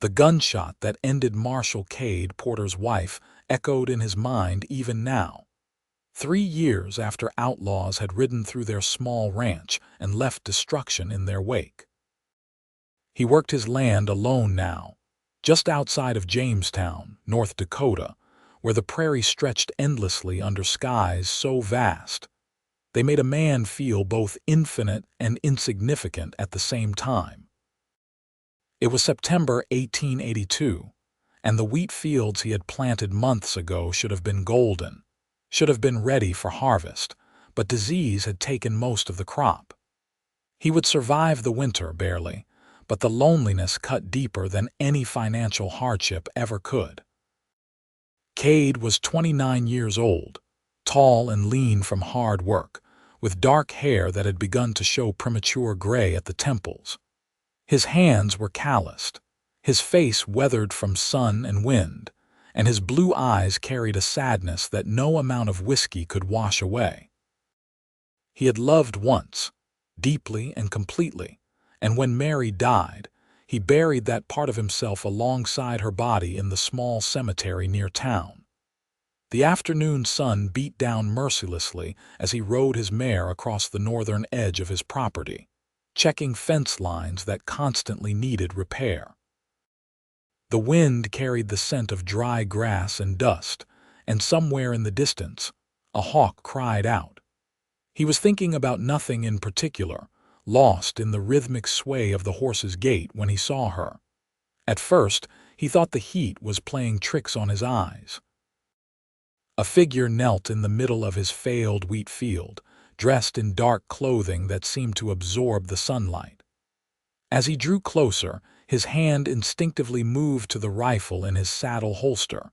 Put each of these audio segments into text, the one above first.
The gunshot that ended Marshal Cade Porter's wife echoed in his mind even now. 3 years after outlaws had ridden through their small ranch and left destruction in their wake. He worked his land alone now, just outside of Jamestown, North Dakota, where the prairie stretched endlessly under skies so vast. They made a man feel both infinite and insignificant at the same time. It was September 1882, and the wheat fields he had planted months ago should have been golden, should have been ready for harvest, but disease had taken most of the crop. He would survive the winter barely, but the loneliness cut deeper than any financial hardship ever could. Cade was 29 years old, tall and lean from hard work, with dark hair that had begun to show premature gray at the temples. His hands were calloused, his face weathered from sun and wind, and his blue eyes carried a sadness that no amount of whiskey could wash away. He had loved once, deeply and completely, and when Mary died, he buried that part of himself alongside her body in the small cemetery near town. The afternoon sun beat down mercilessly as he rode his mare across the northern edge of his property, checking fence lines that constantly needed repair. The wind carried the scent of dry grass and dust, and somewhere in the distance, a hawk cried out. He was thinking about nothing in particular, lost in the rhythmic sway of the horse's gait when he saw her. At first, he thought the heat was playing tricks on his eyes. A figure knelt in the middle of his failed wheat field, dressed in dark clothing that seemed to absorb the sunlight. As he drew closer, his hand instinctively moved to the rifle in his saddle holster,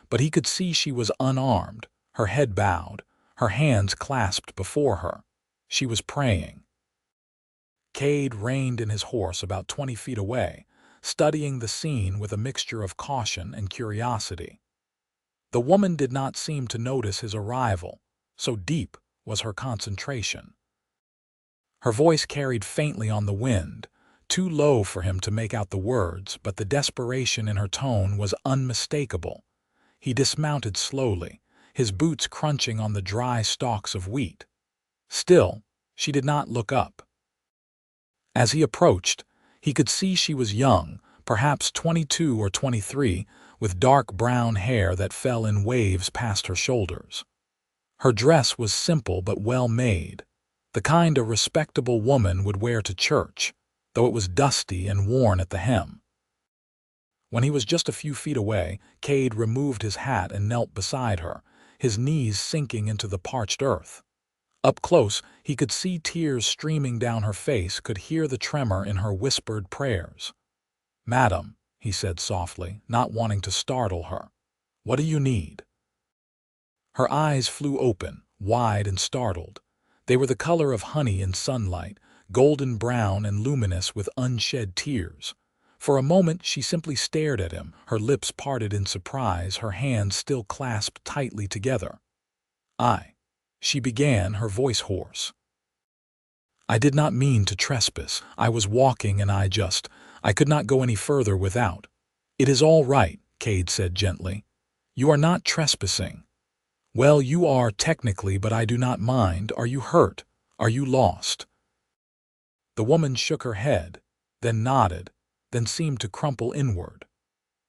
but he could see she was unarmed, her head bowed, her hands clasped before her. She was praying. Cade reined in his horse about 20 feet away, studying the scene with a mixture of caution and curiosity. The woman did not seem to notice his arrival, so deep was her concentration. Her voice carried faintly on the wind, too low for him to make out the words, but the desperation in her tone was unmistakable. He dismounted slowly, his boots crunching on the dry stalks of wheat. Still, she did not look up. As he approached, he could see she was young, perhaps 22 or 23, with dark brown hair that fell in waves past her shoulders. Her dress was simple but well made, the kind a respectable woman would wear to church, though it was dusty and worn at the hem. When he was just a few feet away, Cade removed his hat and knelt beside her, his knees sinking into the parched earth. Up close, he could see tears streaming down her face, could hear the tremor in her whispered prayers. "Madam," he said softly, not wanting to startle her, "what do you need?" Her eyes flew open, wide and startled. They were the color of honey in sunlight, golden brown and luminous with unshed tears. For a moment she simply stared at him, her lips parted in surprise, her hands still clasped tightly together. She began, her voice hoarse. "I did not mean to trespass. I was walking and I could not go any further without." "It is all right," Cade said gently. "You are not trespassing." "Well, you are technically, but I do not mind. Are you hurt? Are you lost?" The woman shook her head, then nodded, then seemed to crumple inward.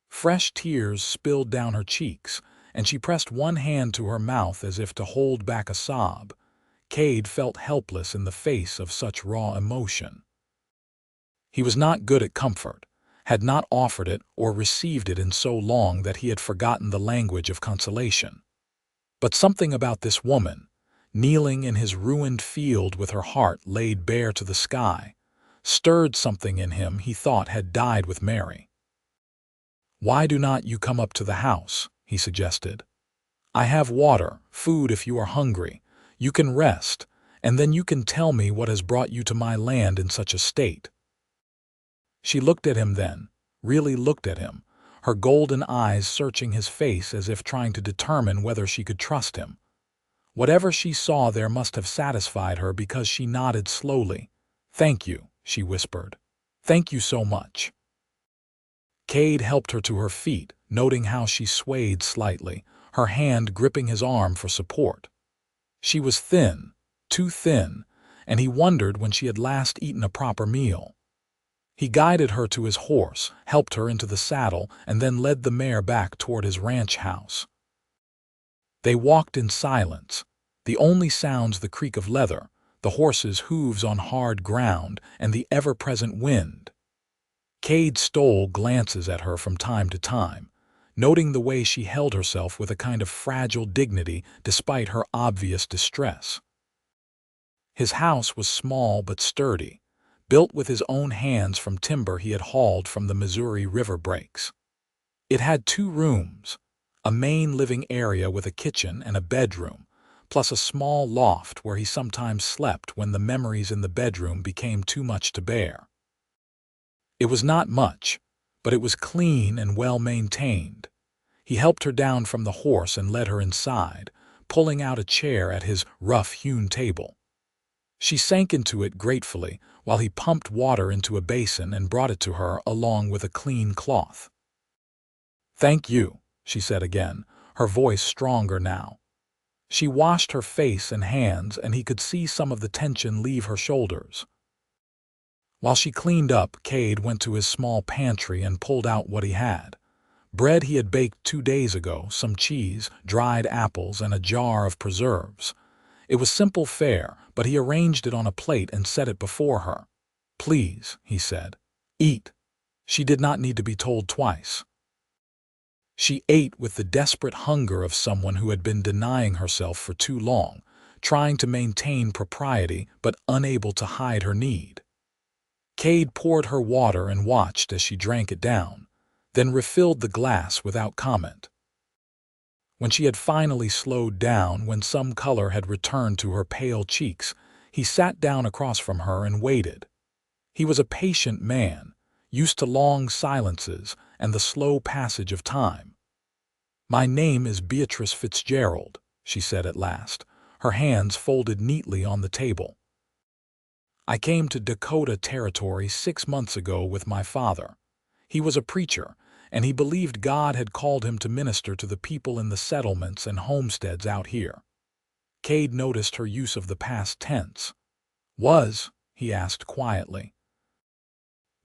Fresh tears spilled down her cheeks, and she pressed one hand to her mouth as if to hold back a sob. Cade felt helpless in the face of such raw emotion. He was not good at comfort, had not offered it or received it in so long that he had forgotten the language of consolation. But something about this woman, kneeling in his ruined field with her heart laid bare to the sky, stirred something in him he thought had died with Mary. "Why do not you come up to the house?" he suggested. "I have water, food if you are hungry. You can rest, and then you can tell me what has brought you to my land in such a state." She looked at him then, really looked at him, her golden eyes searching his face as if trying to determine whether she could trust him. Whatever she saw there must have satisfied her, because she nodded slowly. "Thank you," she whispered. "Thank you so much." Cade helped her to her feet, noting how she swayed slightly, her hand gripping his arm for support. She was thin, too thin, and he wondered when she had last eaten a proper meal. He guided her to his horse, helped her into the saddle, and then led the mare back toward his ranch house. They walked in silence, the only sounds the creak of leather, the horse's hooves on hard ground, and the ever-present wind. Cade stole glances at her from time to time, noting the way she held herself with a kind of fragile dignity despite her obvious distress. His house was small but sturdy, built with his own hands from timber he had hauled from the Missouri River breaks. It had 2 rooms, a main living area with a kitchen and a bedroom, plus a small loft where he sometimes slept when the memories in the bedroom became too much to bear. It was not much, but it was clean and well maintained. He helped her down from the horse and led her inside, pulling out a chair at his rough-hewn table. She sank into it gratefully while he pumped water into a basin and brought it to her along with a clean cloth. "Thank you," she said again, her voice stronger now. She washed her face and hands, and he could see some of the tension leave her shoulders. While she cleaned up, Cade went to his small pantry and pulled out what he had. Bread he had baked 2 days ago, some cheese, dried apples, and a jar of preserves. It was simple fare, but he arranged it on a plate and set it before her. "Please," he said, "eat." She did not need to be told twice. She ate with the desperate hunger of someone who had been denying herself for too long, trying to maintain propriety but unable to hide her need. Cade poured her water and watched as she drank it down, then refilled the glass without comment. When she had finally slowed down, when some color had returned to her pale cheeks, he sat down across from her and waited. He was a patient man, used to long silences and the slow passage of time. "My name is Beatrice Fitzgerald," she said at last, her hands folded neatly on the table. "I came to Dakota territory 6 months ago with my father. He was a preacher, and he believed God had called him to minister to the people in the settlements and homesteads out here." Cade noticed her use of the past tense. "Was?" he asked quietly.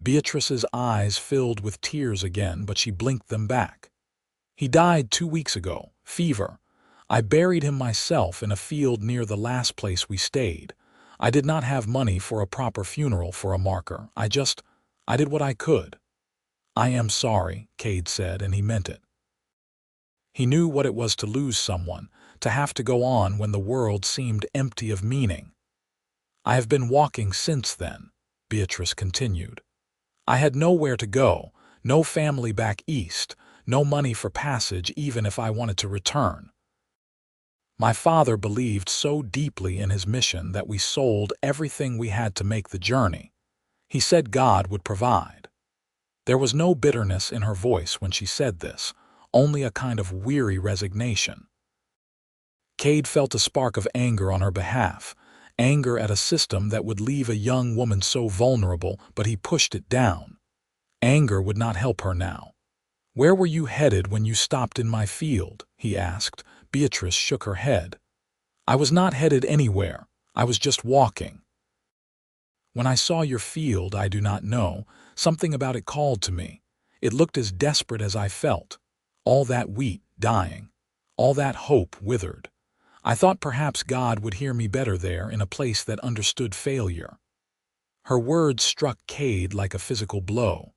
Beatrice's eyes filled with tears again, but she blinked them back. "He died 2 weeks ago, fever. I buried him myself in a field near the last place we stayed. I did not have money for a proper funeral for a marker. I did what I could." "I am sorry," Cade said, and he meant it. He knew what it was to lose someone, to have to go on when the world seemed empty of meaning. "I have been walking since then," Beatrice continued. "I had nowhere to go, no family back east, no money for passage even if I wanted to return. My father believed so deeply in his mission that we sold everything we had to make the journey. He said God would provide." There was no bitterness in her voice when she said this, only a kind of weary resignation. Cade felt a spark of anger on her behalf, anger at a system that would leave a young woman so vulnerable, but he pushed it down. Anger would not help her now. "Where were you headed when you stopped in my field?" he asked. Beatrice shook her head. "I was not headed anywhere. I was just walking. When I saw your field, I do not know, something about it called to me. It looked as desperate as I felt. All that wheat dying. All that hope withered. I thought perhaps God would hear me better there in a place that understood failure." Her words struck Cade like a physical blow.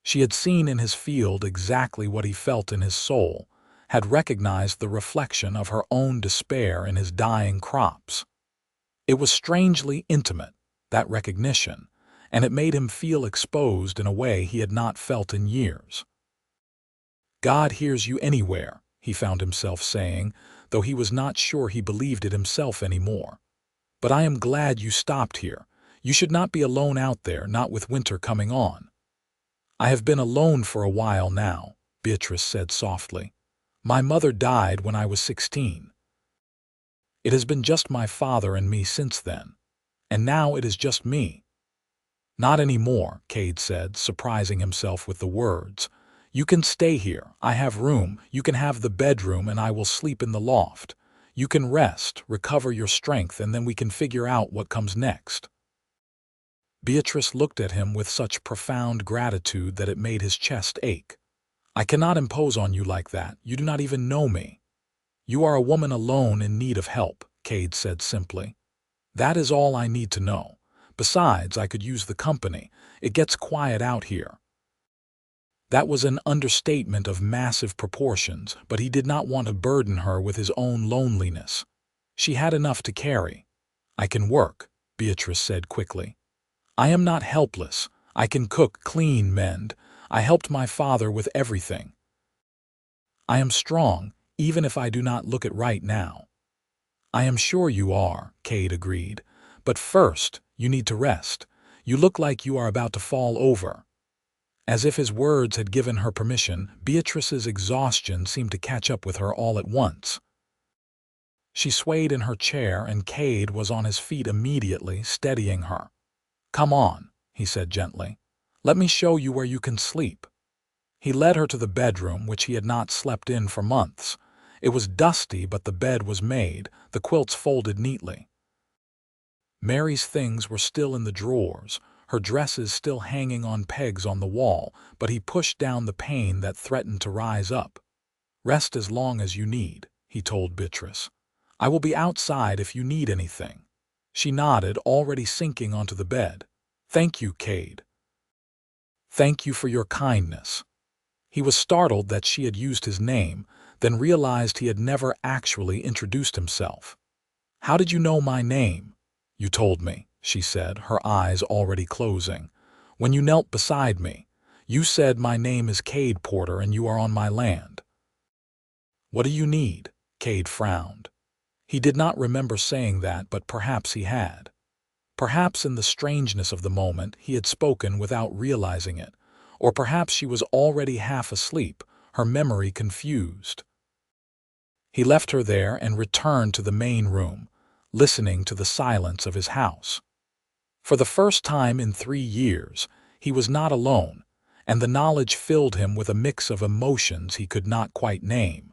She had seen in his field exactly what he felt in his soul, had recognized the reflection of her own despair in his dying crops. It was strangely intimate, that recognition, and it made him feel exposed in a way he had not felt in years. "God hears you anywhere," he found himself saying, though he was not sure he believed it himself anymore. "But I am glad you stopped here. You should not be alone out there, not with winter coming on." "I have been alone for a while now," Beatrice said softly. "My mother died when I was 16. It has been just my father and me since then. And now it is just me." Not anymore, Cade said, surprising himself with the words. You can stay here. I have room. You can have the bedroom and I will sleep in the loft. You can rest, recover your strength, and then we can figure out what comes next. Beatrice looked at him with such profound gratitude that it made his chest ache. I cannot impose on you like that. You do not even know me. You are a woman alone in need of help, Cade said simply. That is all I need to know. Besides, I could use the company. It gets quiet out here. That was an understatement of massive proportions, but he did not want to burden her with his own loneliness. She had enough to carry. I can work, Beatrice said quickly. I am not helpless. I can cook, clean, mend. I helped my father with everything. I am strong, even if I do not look it right now. I am sure you are, Cade agreed. But first, you need to rest. You look like you are about to fall over. As if his words had given her permission, Beatrice's exhaustion seemed to catch up with her all at once. She swayed in her chair and Cade was on his feet immediately, steadying her. Come on, he said gently. Let me show you where you can sleep. He led her to the bedroom, which he had not slept in for months. It was dusty, but the bed was made, the quilts folded neatly. Mary's things were still in the drawers, her dresses still hanging on pegs on the wall, but he pushed down the pain that threatened to rise up. Rest as long as you need, he told Beatrice. I will be outside if you need anything. She nodded, already sinking onto the bed. Thank you, Cade. Thank you for your kindness. He was startled that she had used his name, then realized he had never actually introduced himself. How did you know my name? You told me, she said, her eyes already closing. When you knelt beside me, you said my name is Cade Porter and you are on my land. What do you need? Cade frowned. He did not remember saying that, but perhaps he had. Perhaps in the strangeness of the moment he had spoken without realizing it, or perhaps she was already half asleep, her memory confused. He left her there and returned to the main room, listening to the silence of his house. For the first time in 3 years, he was not alone, and the knowledge filled him with a mix of emotions he could not quite name.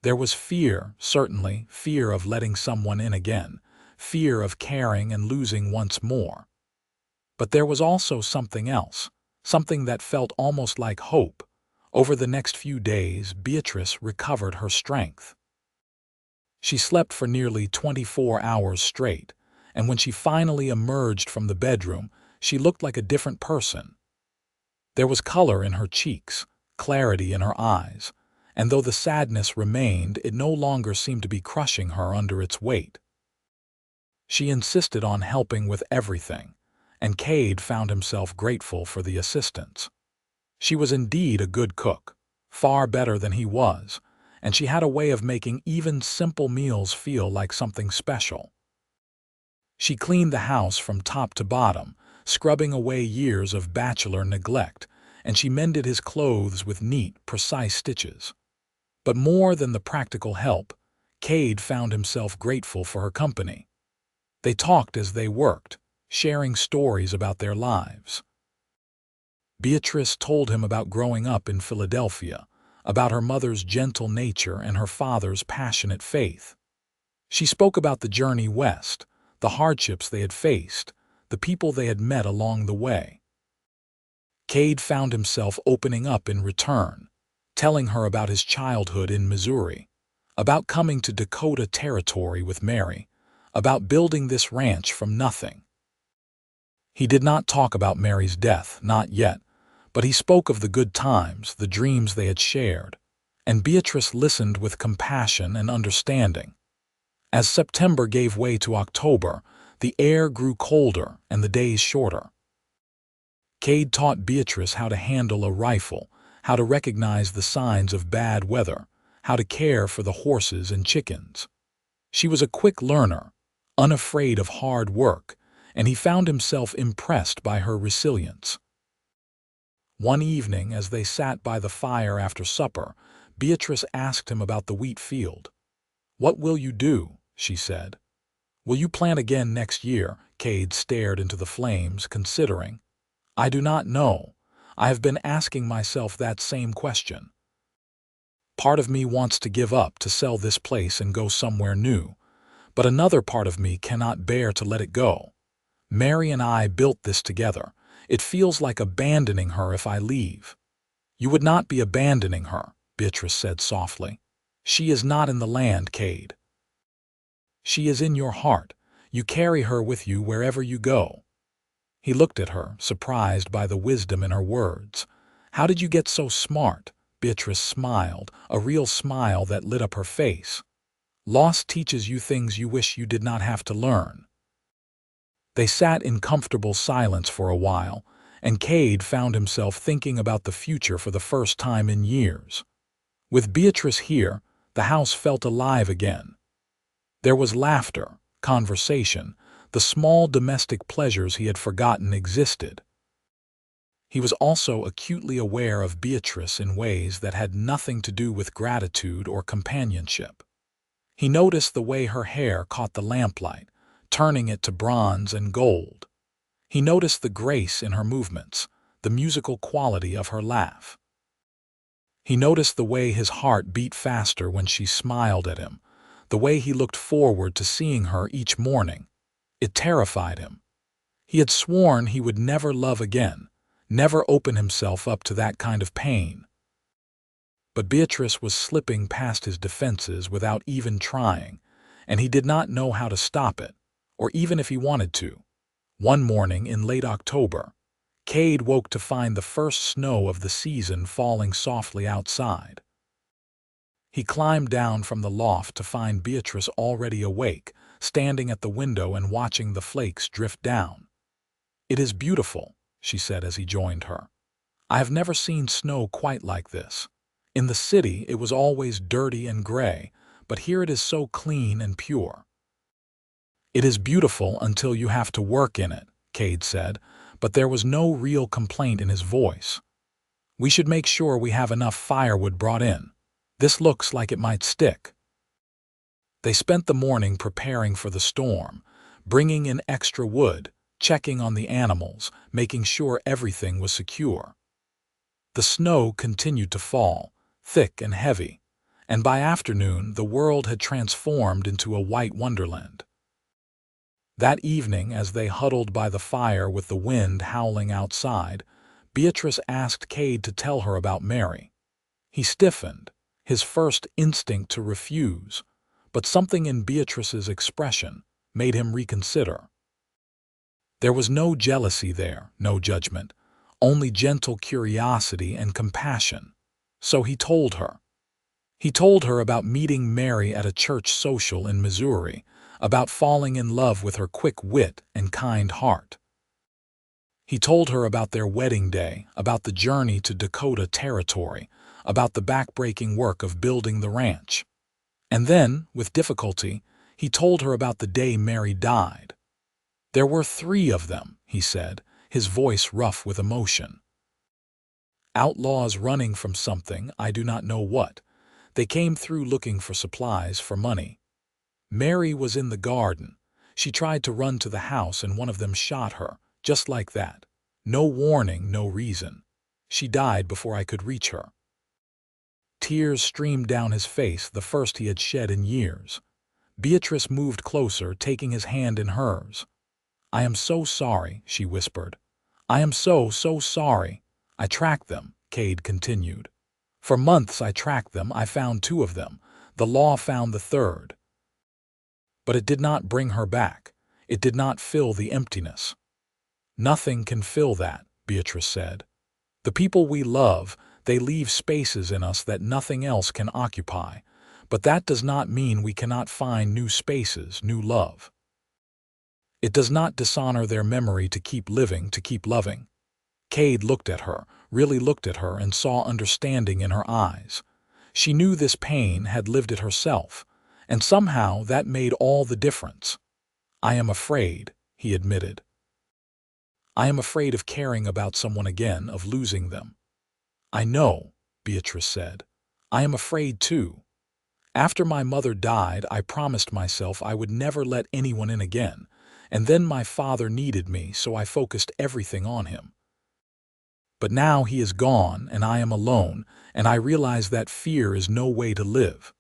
There was fear, certainly, fear of letting someone in again, fear of caring and losing once more. But there was also something else, something that felt almost like hope. Over the next few days, Beatrice recovered her strength. She slept for nearly 24 hours straight, and when she finally emerged from the bedroom, she looked like a different person. There was color in her cheeks, clarity in her eyes, and though the sadness remained, it no longer seemed to be crushing her under its weight. She insisted on helping with everything, and Cade found himself grateful for the assistance. She was indeed a good cook, far better than he was, and she had a way of making even simple meals feel like something special. She cleaned the house from top to bottom, scrubbing away years of bachelor neglect, and she mended his clothes with neat, precise stitches. But more than the practical help, Cade found himself grateful for her company. They talked as they worked, sharing stories about their lives. Beatrice told him about growing up in Philadelphia, about her mother's gentle nature and her father's passionate faith. She spoke about the journey west, the hardships they had faced, the people they had met along the way. Cade found himself opening up in return, telling her about his childhood in Missouri, about coming to Dakota territory with Mary, about building this ranch from nothing. He did not talk about Mary's death, not yet, but he spoke of the good times, the dreams they had shared, and Beatrice listened with compassion and understanding. As September gave way to October, the air grew colder and the days shorter. Cade taught Beatrice how to handle a rifle, how to recognize the signs of bad weather, how to care for the horses and chickens. She was a quick learner, unafraid of hard work, and he found himself impressed by her resilience. One evening, as they sat by the fire after supper, Beatrice asked him about the wheat field. "What will you do?" she said. "Will you plant again next year?" Cade stared into the flames, considering. I do not know. I have been asking myself that same question. Part of me wants to give up, to sell this place and go somewhere new, but another part of me cannot bear to let it go. Mary and I built this together. It feels like abandoning her if I leave. You would not be abandoning her, Beatrice said softly. She is not in the land, Cade. She is in your heart. You carry her with you wherever you go. He looked at her, surprised by the wisdom in her words. How did you get so smart? Beatrice smiled, a real smile that lit up her face. Loss teaches you things you wish you did not have to learn. They sat in comfortable silence for a while, and Cade found himself thinking about the future for the first time in years. With Beatrice here, the house felt alive again. There was laughter, conversation, the small domestic pleasures he had forgotten existed. He was also acutely aware of Beatrice in ways that had nothing to do with gratitude or companionship. He noticed the way her hair caught the lamplight, turning it to bronze and gold. He noticed the grace in her movements, the musical quality of her laugh. He noticed the way his heart beat faster when she smiled at him, the way he looked forward to seeing her each morning. It terrified him. He had sworn he would never love again, never open himself up to that kind of pain. But Beatrice was slipping past his defenses without even trying, and he did not know how to stop it, or even if he wanted to. One morning in late October, Cade woke to find the first snow of the season falling softly outside. He climbed down from the loft to find Beatrice already awake, standing at the window and watching the flakes drift down. "It is beautiful," she said as he joined her. "I have never seen snow quite like this. In the city it was always dirty and gray, but here it is so clean and pure." "It is beautiful until you have to work in it," Cade said, but there was no real complaint in his voice. "We should make sure we have enough firewood brought in. This looks like it might stick." They spent the morning preparing for the storm, bringing in extra wood, checking on the animals, making sure everything was secure. The snow continued to fall, thick and heavy, and by afternoon the world had transformed into a white wonderland. That evening, as they huddled by the fire with the wind howling outside, Beatrice asked Cade to tell her about Mary. He stiffened, his first instinct to refuse, but something in Beatrice's expression made him reconsider. There was no jealousy there, no judgment, only gentle curiosity and compassion. So he told her. He told her about meeting Mary at a church social in Missouri, about falling in love with her quick wit and kind heart. He told her about their wedding day, about the journey to Dakota territory, about the backbreaking work of building the ranch. And then, with difficulty, he told her about the day Mary died. "There were 3 of them," he said, his voice rough with emotion. "Outlaws running from something, I do not know what. They came through looking for supplies, for money. Mary was in the garden. She tried to run to the house and one of them shot her, just like that. No warning, no reason. She died before I could reach her." Tears streamed down his face, the first he had shed in years. Beatrice moved closer, taking his hand in hers. "I am so sorry," she whispered. "I am so sorry. I tracked them," Cade continued. "For months I tracked them. I found 2 of them. The law found the 3rd. But it did not bring her back. It did not fill the emptiness." "Nothing can fill that," Beatrice said. "The people we love, they leave spaces in us that nothing else can occupy, but that does not mean we cannot find new spaces, new love. It does not dishonor their memory to keep living, to keep loving." Cade looked at her, really looked at her, and saw understanding in her eyes. She knew this pain, had lived it herself, and somehow that made all the difference. "I am afraid," he admitted. "I am afraid of caring about someone again, of losing them." "I know," Beatrice said. "I am afraid too. After my mother died, I promised myself I would never let anyone in again, and then my father needed me, so I focused everything on him. But now he is gone, and I am alone, and I realize that fear is no way to live.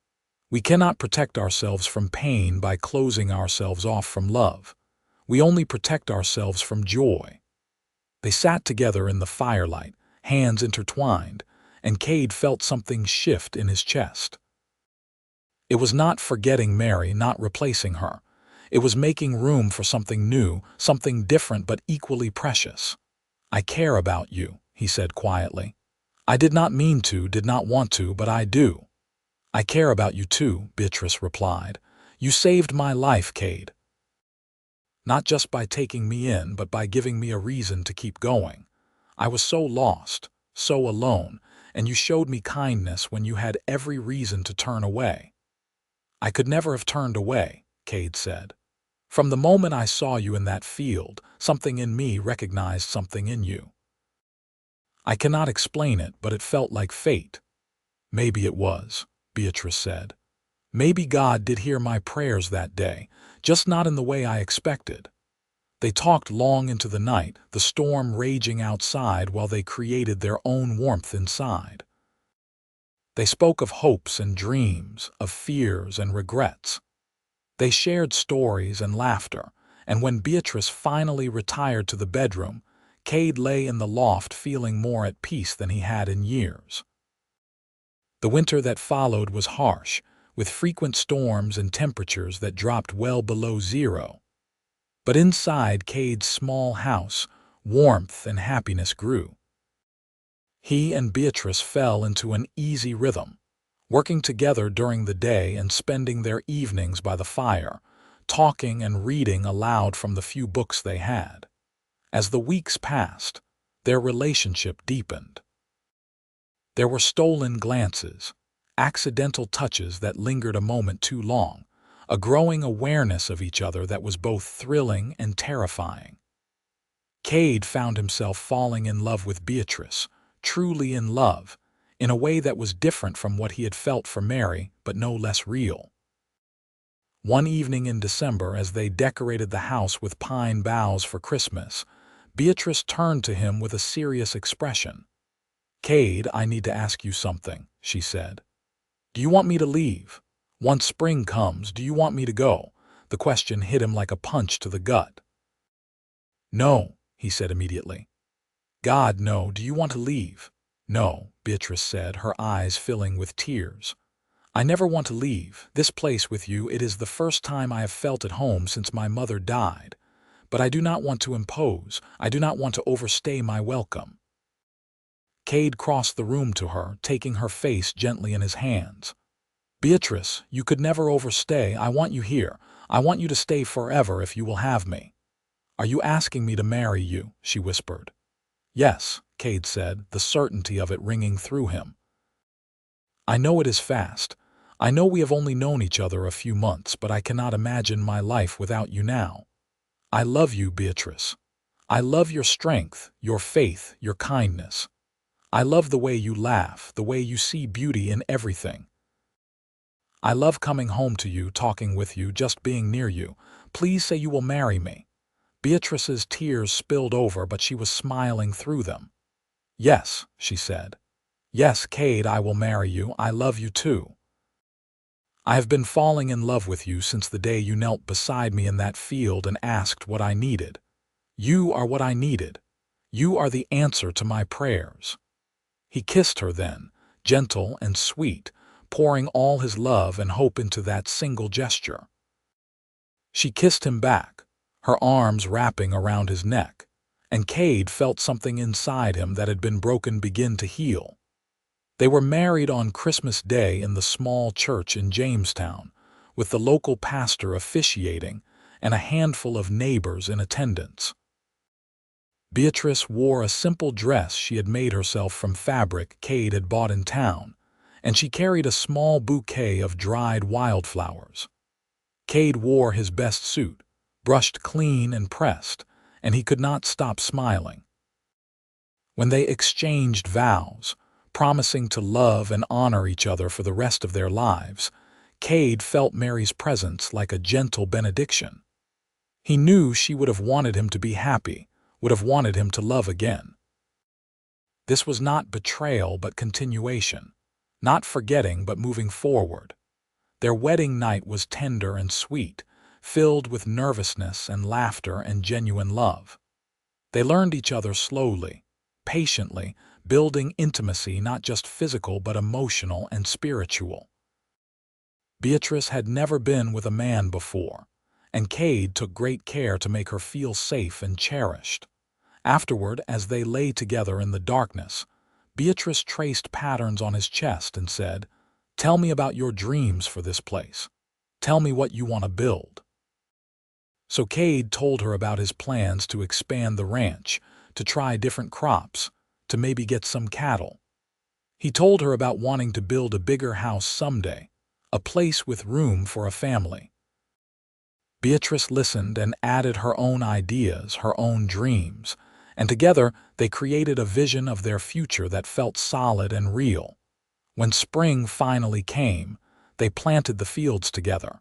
We cannot protect ourselves from pain by closing ourselves off from love. We only protect ourselves from joy." They sat together in the firelight, hands intertwined, and Cade felt something shift in his chest. It was not forgetting Mary, not replacing her. It was making room for something new, something different but equally precious. "I care about you," he said quietly. "I did not mean to, did not want to, but I do." "I care about you too," Beatrice replied. "You saved my life, Cade. Not just by taking me in, but by giving me a reason to keep going. I was so lost, so alone, and you showed me kindness when you had every reason to turn away." "I could never have turned away," Cade said. "From the moment I saw you in that field, something in me recognized something in you. I cannot explain it, but it felt like fate." "Maybe it was," Beatrice said. "Maybe God did hear my prayers that day, just not in the way I expected." They talked long into the night, the storm raging outside while they created their own warmth inside. They spoke of hopes and dreams, of fears and regrets. They shared stories and laughter, and when Beatrice finally retired to the bedroom, Cade lay in the loft feeling more at peace than he had in years. The winter that followed was harsh, with frequent storms and temperatures that dropped well below zero. But inside Cade's small house, warmth and happiness grew. He and Beatrice fell into an easy rhythm, working together during the day and spending their evenings by the fire, talking and reading aloud from the few books they had. As the weeks passed, their relationship deepened. There were stolen glances, accidental touches that lingered a moment too long, a growing awareness of each other that was both thrilling and terrifying. Cade found himself falling in love with Beatrice, truly in love, in a way that was different from what he had felt for Mary, but no less real. One evening in December, as they decorated the house with pine boughs for Christmas, Beatrice turned to him with a serious expression. "Cade, I need to ask you something," she said. "Do you want me to leave? Once spring comes, do you want me to go?" The question hit him like a punch to the gut. "No," he said immediately. "God, no. Do you want to leave?" "No," Beatrice said, her eyes filling with tears. "I never want to leave this place with you. It is the first time I have felt at home since my mother died. But I do not want to impose. I do not want to overstay my welcome." Cade crossed the room to her, taking her face gently in his hands. "Beatrice, you could never overstay. I want you here. I want you to stay forever if you will have me." "Are you asking me to marry you?" she whispered. "Yes," Cade said, the certainty of it ringing through him. "I know it is fast. I know we have only known each other a few months, but I cannot imagine my life without you now. I love you, Beatrice. I love your strength, your faith, your kindness. I love the way you laugh, the way you see beauty in everything. I love coming home to you, talking with you, just being near you. Please say you will marry me." Beatrice's tears spilled over, but she was smiling through them. "Yes," she said. "Yes, Cade, I will marry you. I love you too. I have been falling in love with you since the day you knelt beside me in that field and asked what I needed. You are what I needed. You are the answer to my prayers." He kissed her then, gentle and sweet, pouring all his love and hope into that single gesture. She kissed him back, her arms wrapping around his neck, and Cade felt something inside him that had been broken begin to heal. They were married on Christmas Day in the small church in Jamestown, with the local pastor officiating and a handful of neighbors in attendance. Beatrice wore a simple dress she had made herself from fabric Cade had bought in town, and she carried a small bouquet of dried wildflowers. Cade wore his best suit, brushed clean and pressed, and he could not stop smiling. When they exchanged vows, promising to love and honor each other for the rest of their lives, Cade felt Mary's presence like a gentle benediction. He knew she would have wanted him to be happy, would have wanted him to love again. This was not betrayal but continuation, not forgetting but moving forward. Their wedding night was tender and sweet, filled with nervousness and laughter and genuine love. They learned each other slowly, patiently, building intimacy not just physical but emotional and spiritual. Beatrice had never been with a man before, and Cade took great care to make her feel safe and cherished. Afterward, as they lay together in the darkness, Beatrice traced patterns on his chest and said, "Tell me about your dreams for this place. Tell me what you want to build." So Cade told her about his plans to expand the ranch, to try different crops, to maybe get some cattle. He told her about wanting to build a bigger house someday, a place with room for a family. Beatrice listened and added her own ideas, her own dreams, and together they created a vision of their future that felt solid and real. When spring finally came, they planted the fields together.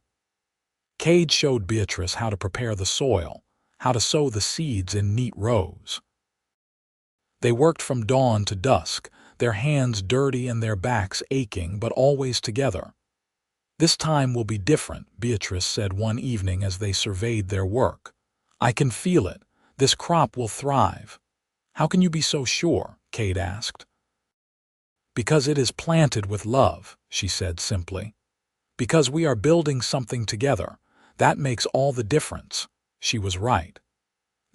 Cade showed Beatrice how to prepare the soil, how to sow the seeds in neat rows. They worked from dawn to dusk, their hands dirty and their backs aching, but always together. "This time will be different," Beatrice said one evening as they surveyed their work. "I can feel it. This crop will thrive." "How can you be so sure?" Cade asked. "Because it is planted with love," she said simply. "Because we are building something together. That makes all the difference." She was right.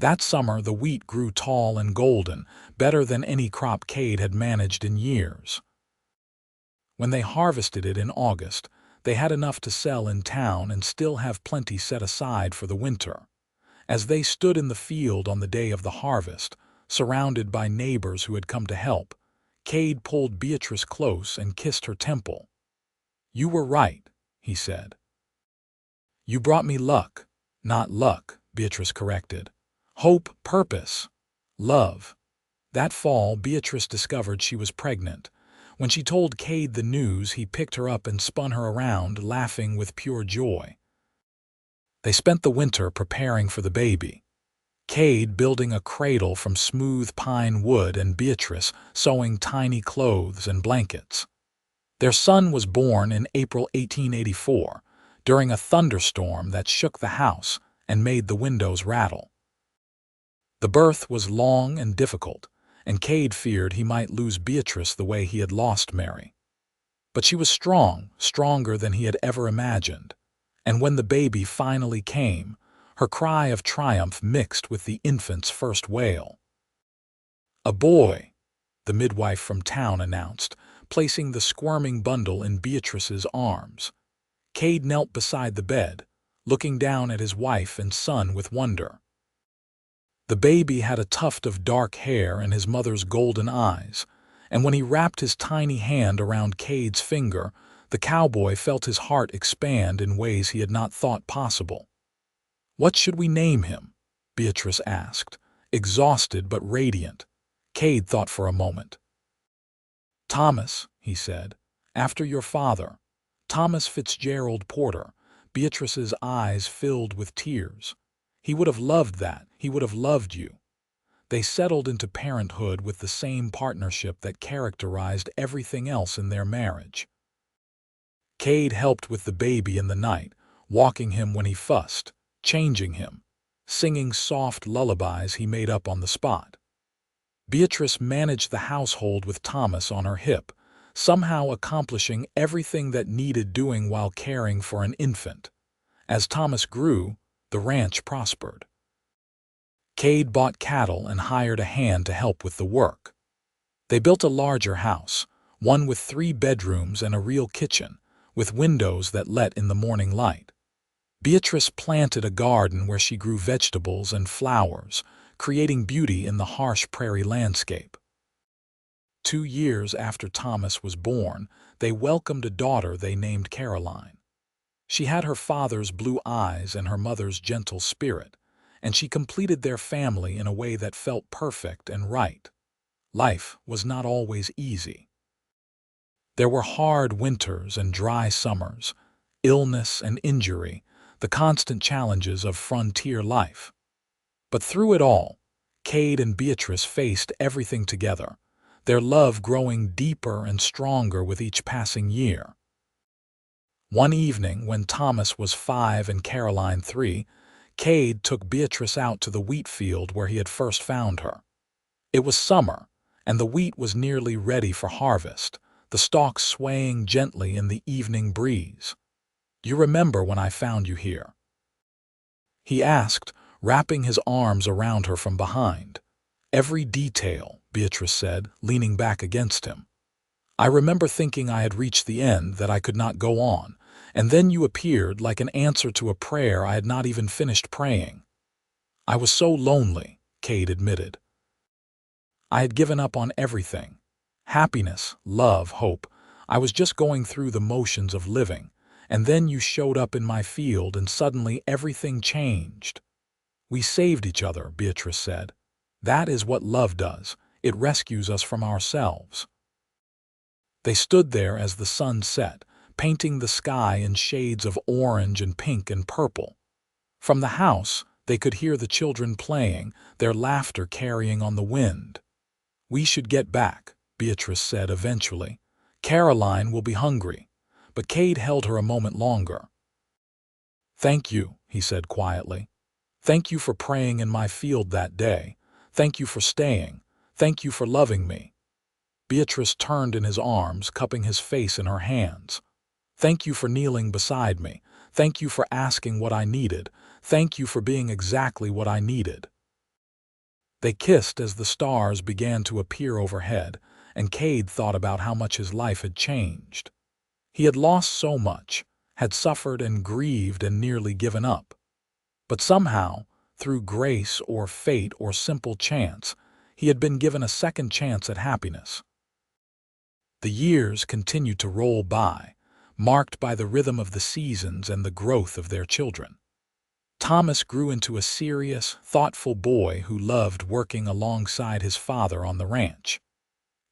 That summer the wheat grew tall and golden, better than any crop Cade had managed in years. When they harvested it in August, they had enough to sell in town and still have plenty set aside for the winter. As they stood in the field on the day of the harvest, surrounded by neighbors who had come to help, Cade pulled Beatrice close and kissed her temple. "You were right," he said. "You brought me luck." "Not luck," Beatrice corrected. "Hope, purpose, love." That fall, Beatrice discovered she was pregnant. When she told Cade the news, he picked her up and spun her around, laughing with pure joy. They spent the winter preparing for the baby. Cade building a cradle from smooth pine wood and Beatrice sewing tiny clothes and blankets. Their son was born in April 1884, during a thunderstorm that shook the house and made the windows rattle. The birth was long and difficult, and Cade feared he might lose Beatrice the way he had lost Mary. But she was strong, stronger than he had ever imagined, and when the baby finally came, her cry of triumph mixed with the infant's first wail. "A boy," the midwife from town announced, placing the squirming bundle in Beatrice's arms. Cade knelt beside the bed, looking down at his wife and son with wonder. The baby had a tuft of dark hair and his mother's golden eyes, and when he wrapped his tiny hand around Cade's finger, the cowboy felt his heart expand in ways he had not thought possible. "What should we name him?" Beatrice asked, exhausted but radiant. Cade thought for a moment. "Thomas," he said, "after your father. Thomas Fitzgerald Porter." Beatrice's eyes filled with tears. "He would have loved that. He would have loved you." They settled into parenthood with the same partnership that characterized everything else in their marriage. Cade helped with the baby in the night, walking him when he fussed, changing him, singing soft lullabies he made up on the spot. Beatrice managed the household with Thomas on her hip, somehow accomplishing everything that needed doing while caring for an infant. As Thomas grew, the ranch prospered. Cade bought cattle and hired a hand to help with the work. They built a larger house, one with 3 bedrooms and a real kitchen, with windows that let in the morning light. Beatrice planted a garden where she grew vegetables and flowers, creating beauty in the harsh prairie landscape. 2 years after Thomas was born, they welcomed a daughter they named Caroline. She had her father's blue eyes and her mother's gentle spirit, and she completed their family in a way that felt perfect and right. Life was not always easy. There were hard winters and dry summers, illness and injury. the constant challenges of frontier life. But through it all, Cade and Beatrice faced everything together, their love growing deeper and stronger with each passing year. One evening, when Thomas was 5 and Caroline 3, Cade took Beatrice out to the wheat field where he had first found her. It was summer, and the wheat was nearly ready for harvest, the stalks swaying gently in the evening breeze. "You remember when I found you here?" he asked, wrapping his arms around her from behind. "Every detail," Beatrice said, leaning back against him. "I remember thinking I had reached the end, that I could not go on, and then you appeared like an answer to a prayer I had not even finished praying." "I was so lonely," Cade admitted. "I had given up on everything. Happiness, love, hope. I was just going through the motions of living, and then you showed up in my field and suddenly everything changed." "We saved each other," Beatrice said. "That is what love does. It rescues us from ourselves." They stood there as the sun set, painting the sky in shades of orange and pink and purple. From the house, they could hear the children playing, their laughter carrying on the wind. "We should get back," Beatrice said eventually. "Caroline will be hungry." But Cade held her a moment longer. "Thank you," he said quietly. "Thank you for praying in my field that day. Thank you for staying. Thank you for loving me." Beatrice turned in his arms, cupping his face in her hands. "Thank you for kneeling beside me. Thank you for asking what I needed. Thank you for being exactly what I needed." They kissed as the stars began to appear overhead, and Cade thought about how much his life had changed. He had lost so much, had suffered and grieved and nearly given up. But somehow, through grace or fate or simple chance, he had been given a second chance at happiness. The years continued to roll by, marked by the rhythm of the seasons and the growth of their children. Thomas grew into a serious, thoughtful boy who loved working alongside his father on the ranch.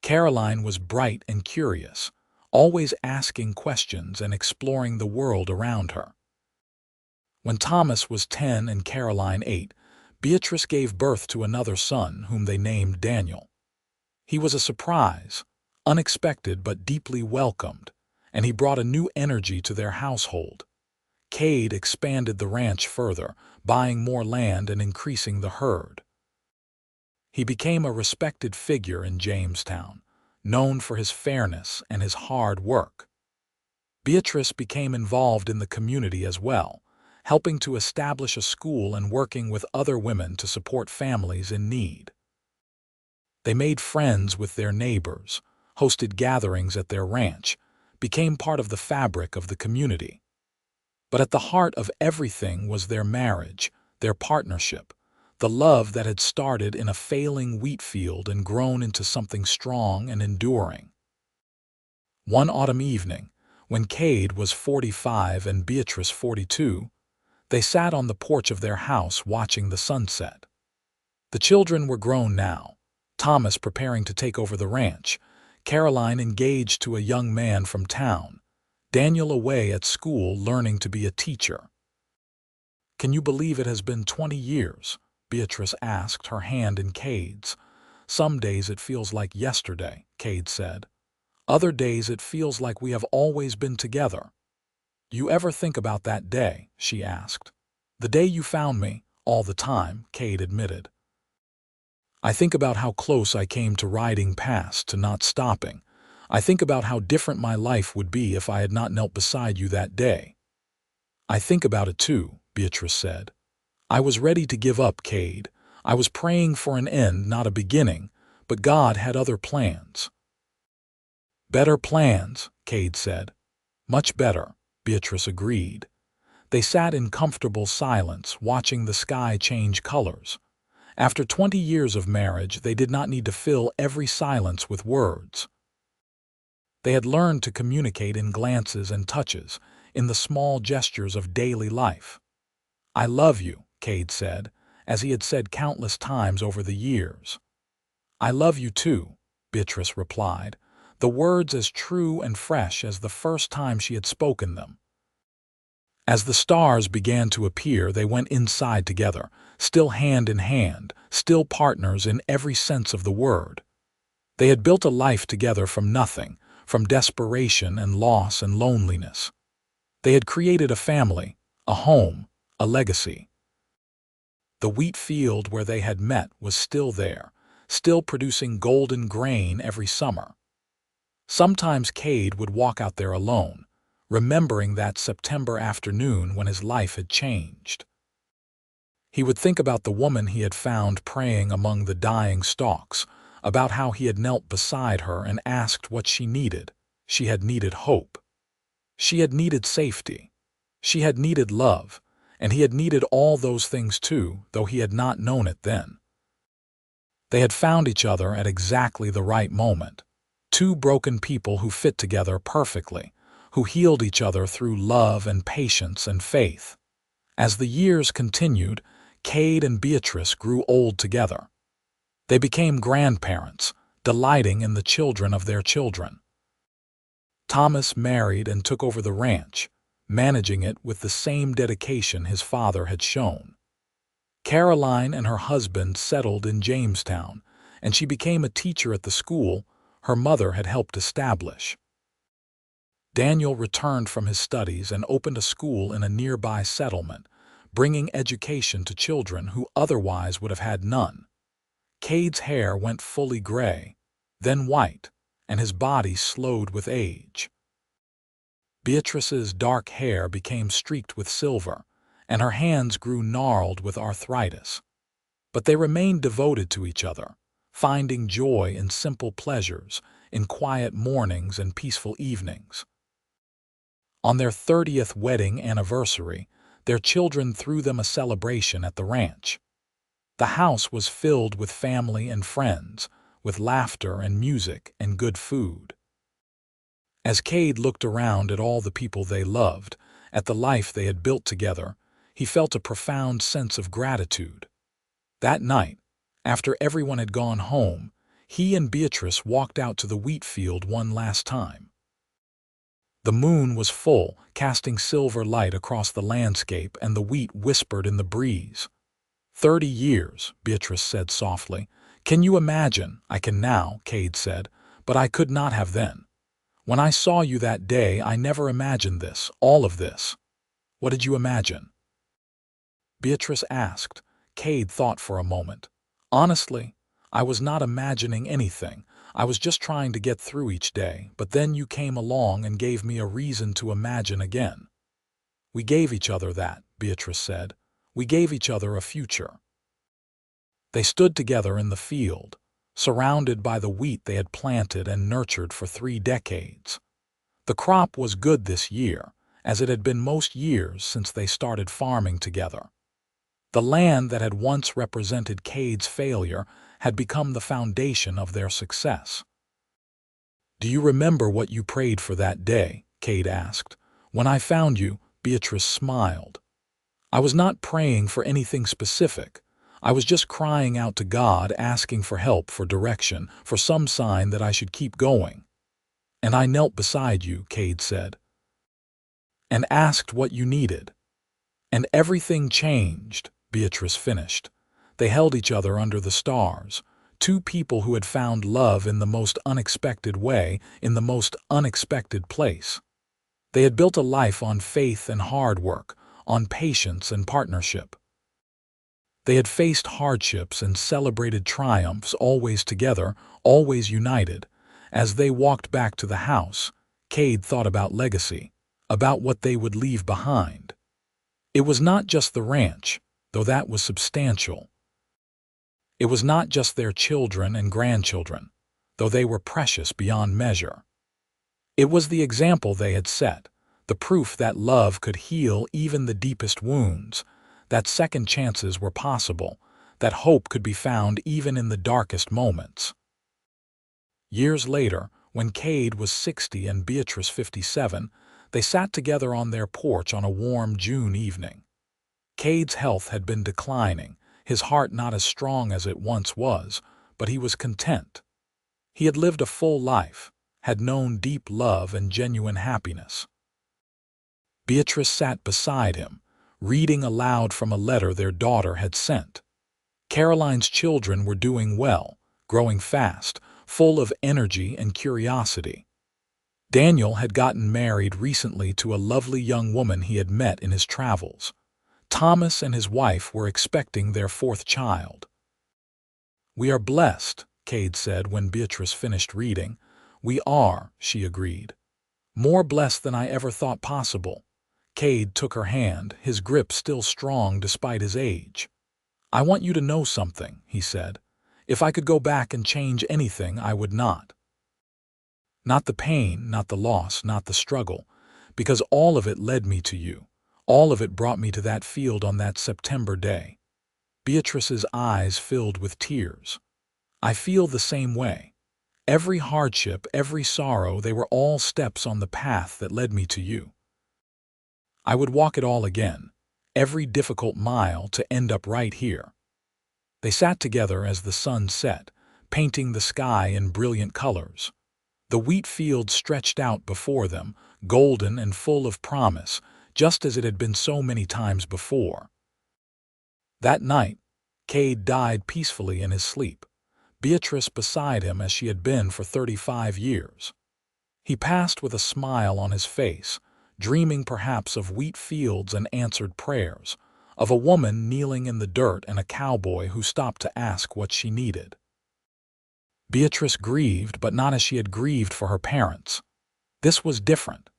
Caroline was bright and curious, always asking questions and exploring the world around her. When Thomas was 10 and Caroline 8, Beatrice gave birth to another son whom they named Daniel. He was a surprise, unexpected but deeply welcomed, and he brought a new energy to their household. Cade expanded the ranch further, buying more land and increasing the herd. He became a respected figure in Jamestown, known for his fairness and his hard work. Beatrice became involved in the community as well, helping to establish a school and working with other women to support families in need. They made friends with their neighbors, hosted gatherings at their ranch, became part of the fabric of the community. But at the heart of everything was their marriage, their partnership, the love that had started in a failing wheat field and grown into something strong and enduring. One autumn evening, when Cade was 45 and Beatrice 42, they sat on the porch of their house watching the sunset. The children were grown now, Thomas preparing to take over the ranch, Caroline engaged to a young man from town, Daniel away at school learning to be a teacher. "Can you believe it has been 20 years?" Beatrice asked, her hand in Cade's. "Some days it feels like yesterday," Cade said. "Other days it feels like we have always been together." "You ever think about that day?" she asked. "The day you found me, all the time," Cade admitted. "I think about how close I came to riding past, to not stopping. I think about how different my life would be if I had not knelt beside you that day." "I think about it too," Beatrice said. "I was ready to give up, Cade. I was praying for an end, not a beginning, but God had other plans." "Better plans," Cade said. "Much better," Beatrice agreed. They sat in comfortable silence, watching the sky change colors. After 20 years of marriage, they did not need to fill every silence with words. They had learned to communicate in glances and touches, in the small gestures of daily life. "I love you," Cade said, as he had said countless times over the years. "I love you too," Beatrice replied, the words as true and fresh as the first time she had spoken them. As the stars began to appear, they went inside together, still hand in hand, still partners in every sense of the word. They had built a life together from nothing, from desperation and loss and loneliness. They had created a family, a home, a legacy. The wheat field where they had met was still there, still producing golden grain every summer. Sometimes Cade would walk out there alone, remembering that September afternoon when his life had changed. He would think about the woman he had found praying among the dying stalks, about how he had knelt beside her and asked what she needed. She had needed hope. She had needed safety. She had needed love, and he had needed all those things too, though he had not known it then. They had found each other at exactly the right moment. Two broken people who fit together perfectly, who healed each other through love and patience and faith. As the years continued, Cade and Beatrice grew old together. They became grandparents, delighting in the children of their children. Thomas married and took over the ranch, managing it with the same dedication his father had shown. Caroline and her husband settled in Jamestown, and she became a teacher at the school her mother had helped establish. Daniel returned from his studies and opened a school in a nearby settlement, bringing education to children who otherwise would have had none. Cade's hair went fully gray, then white, and his body slowed with age. Beatrice's dark hair became streaked with silver, and her hands grew gnarled with arthritis. But they remained devoted to each other, finding joy in simple pleasures, in quiet mornings and peaceful evenings. On their 30th wedding anniversary, their children threw them a celebration at the ranch. The house was filled with family and friends, with laughter and music and good food. As Cade looked around at all the people they loved, at the life they had built together, he felt a profound sense of gratitude. That night, after everyone had gone home, he and Beatrice walked out to the wheat field one last time. The moon was full, casting silver light across the landscape, and the wheat whispered in the breeze. 30 years, Beatrice said softly. Can you imagine? I can now, Cade said, but I could not have then. When I saw you that day, I never imagined this, all of this. What did you imagine? Beatrice asked. Cade thought for a moment. Honestly, I was not imagining anything. I was just trying to get through each day, but then you came along and gave me a reason to imagine again. We gave each other that, Beatrice said. We gave each other a future. They stood together in the field, surrounded by the wheat they had planted and nurtured for 3 decades. The crop was good this year, as it had been most years since they started farming together. The land that had once represented Cade's failure had become the foundation of their success. Do you remember what you prayed for that day? Cade asked. When I found you, Beatrice smiled. I was not praying for anything specific. I was just crying out to God, asking for help, for direction, for some sign that I should keep going. And I knelt beside you, Cade said, and asked what you needed. And everything changed, Beatrice finished. They held each other under the stars, two people who had found love in the most unexpected way, in the most unexpected place. They had built a life on faith and hard work, on patience and partnership. They had faced hardships and celebrated triumphs, always together, always united. As they walked back to the house, Cade thought about legacy, about what they would leave behind. It was not just the ranch, though that was substantial. It was not just their children and grandchildren, though they were precious beyond measure. It was the example they had set, the proof that love could heal even the deepest wounds, that second chances were possible, that hope could be found even in the darkest moments. Years later, when Cade was 60 and Beatrice 57, they sat together on their porch on a warm June evening. Cade's health had been declining, his heart not as strong as it once was, but he was content. He had lived a full life, had known deep love and genuine happiness. Beatrice sat beside him, reading aloud from a letter their daughter had sent. Caroline's children were doing well, growing fast, full of energy and curiosity. Daniel had gotten married recently to a lovely young woman he had met in his travels. Thomas and his wife were expecting their fourth child. "We are blessed," Cade said when Beatrice finished reading. "We are," she agreed. "More blessed than I ever thought possible." Cade took her hand, his grip still strong despite his age. "I want you to know something," he said. "If I could go back and change anything, I would not. Not the pain, not the loss, not the struggle, because all of it led me to you. All of it brought me to that field on that September day." Beatrice's eyes filled with tears. "I feel the same way. Every hardship, every sorrow, they were all steps on the path that led me to you. I would walk it all again, every difficult mile to end up right here." They sat together as the sun set, painting the sky in brilliant colors. The wheat field stretched out before them, golden and full of promise, just as it had been so many times before. That night, Cade died peacefully in his sleep, Beatrice beside him as she had been for 35 years. He passed with a smile on his face, dreaming perhaps of wheat fields and answered prayers, of a woman kneeling in the dirt and a cowboy who stopped to ask what she needed. Beatrice grieved, but not as she had grieved for her parents. This was different.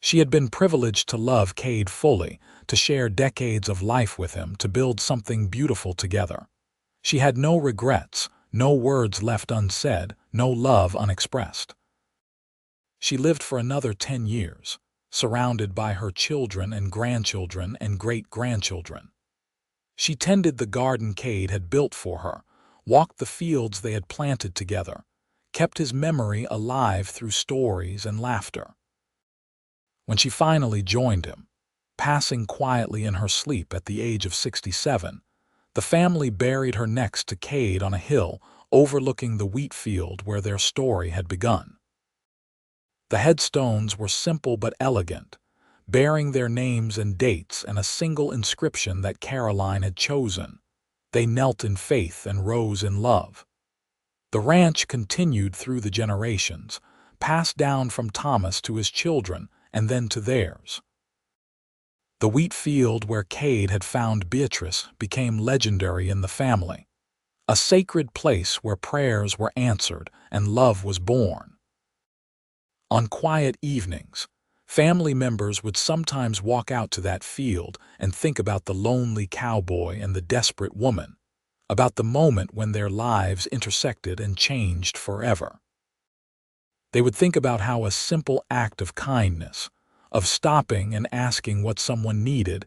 She had been privileged to love Cade fully, to share decades of life with him, to build something beautiful together. She had no regrets, no words left unsaid, no love unexpressed. She lived for another 10 years, surrounded by her children and grandchildren and great-grandchildren. She tended the garden Cade had built for her, walked the fields they had planted together, kept his memory alive through stories and laughter. When she finally joined him, passing quietly in her sleep at the age of 67, the family buried her next to Cade on a hill overlooking the wheat field where their story had begun. The headstones were simple but elegant, bearing their names and dates and a single inscription that Caroline had chosen. They knelt in faith and rose in love. The ranch continued through the generations, passed down from Thomas to his children and then to theirs. The wheat field where Cade had found Beatrice became legendary in the family, a sacred place where prayers were answered and love was born. On quiet evenings, family members would sometimes walk out to that field and think about the lonely cowboy and the desperate woman, about the moment when their lives intersected and changed forever. They would think about how a simple act of kindness, of stopping and asking what someone needed,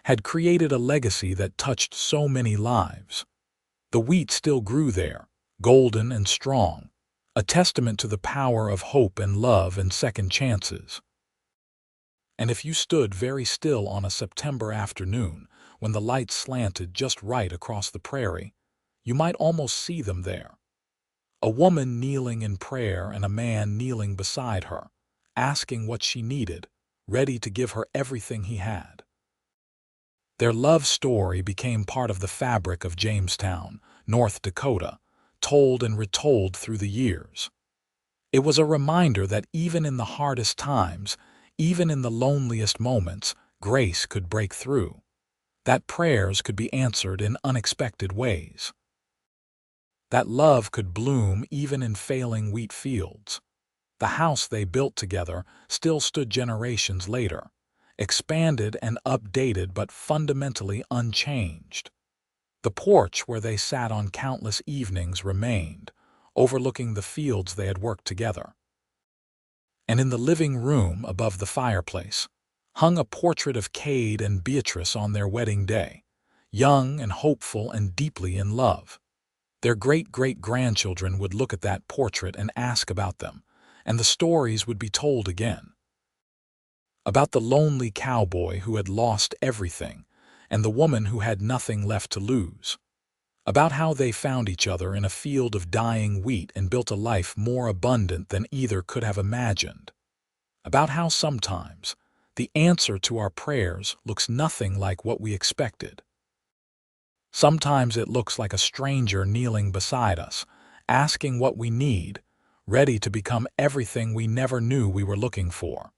had created a legacy that touched so many lives. The wheat still grew there, golden and strong, a testament to the power of hope and love and second chances. And if you stood very still on a September afternoon, when the light slanted just right across the prairie, you might almost see them there. A woman kneeling in prayer and a man kneeling beside her, asking what she needed, ready to give her everything he had. Their love story became part of the fabric of Jamestown, North Dakota, told and retold through the years. It was a reminder that even in the hardest times, even in the loneliest moments, grace could break through, that prayers could be answered in unexpected ways, that love could bloom even in failing wheat fields. The house they built together still stood generations later, expanded and updated but fundamentally unchanged. The porch where they sat on countless evenings remained, overlooking the fields they had worked together. And in the living room above the fireplace hung a portrait of Cade and Beatrice on their wedding day, young and hopeful and deeply in love. Their great-great-grandchildren would look at that portrait and ask about them, and the stories would be told again. About the lonely cowboy who had lost everything, and the woman who had nothing left to lose. About how they found each other in a field of dying wheat and built a life more abundant than either could have imagined. About how sometimes the answer to our prayers looks nothing like what we expected. Sometimes it looks like a stranger kneeling beside us, asking what we need, ready to become everything we never knew we were looking for.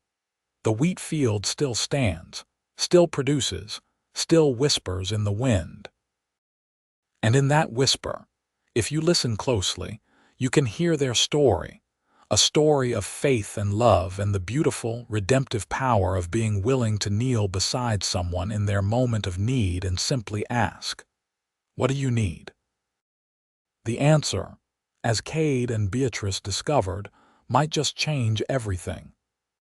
The wheat field still stands, still produces, still whispers in the wind. And in that whisper, if you listen closely, you can hear their story, a story of faith and love and the beautiful, redemptive power of being willing to kneel beside someone in their moment of need and simply ask, "What do you need?" The answer, as Cade and Beatrice discovered, might just change everything.